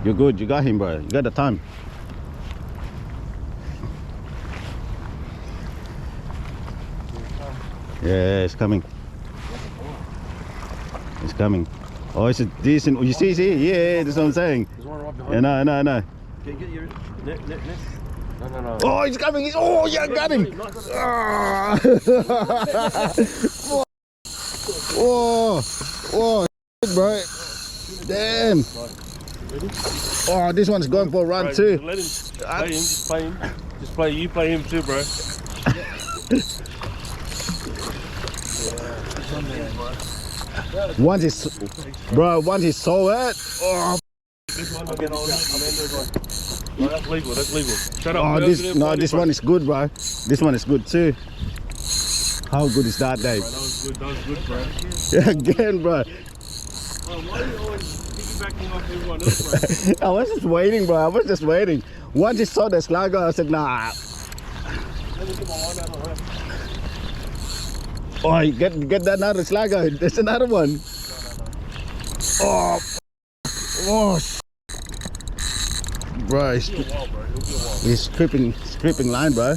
You're good. You got him, bro. You got the time. Yeah, it's coming. It's coming. Oh, it's a decent. You see? Yeah, that's what I'm saying. There's one right behind. Yeah, no. Get your net. No. Oh, he's coming. Oh, yeah, got him. Ah. Whoa, bro. Damn. Oh, this one's going for a run too. Let him play him. Just play him. Just play. You play him too, bro. Once it's, bro. Once it's so wet. Oh. This one. I'll get on that. No, that's legal. That's legal. Shut up. Oh, this one is good, bro. This one is good too. How good is that, Dave? Bro, that was good, bro. Yeah, again, bro. Bro, why are you always piggybacking off everyone else, bro? I was just waiting, bro. I was just waiting. Once you saw the sluggo, I said, nah. Let me get my line out of her. Oh, get that another sluggo. There's another one. Oh, bro. He's creeping line, bro.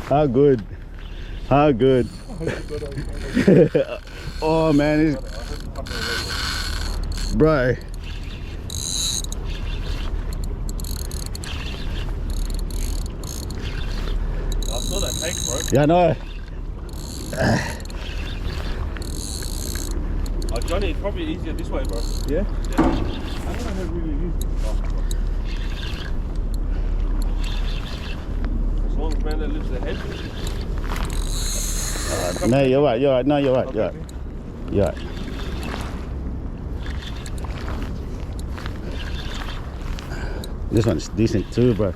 How good? Oh man, he's... bro. I saw that take, bro. Yeah, I know. Oh, Johnny, it's probably easier this way, bro. Yeah? I don't know how to really use it. As long as Mando lifts the head. No, you're right. No, you're right. You're right. This one's decent too, bro.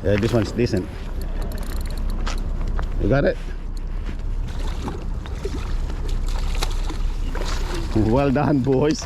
Yeah, this one's decent. You got it? Well done, boys.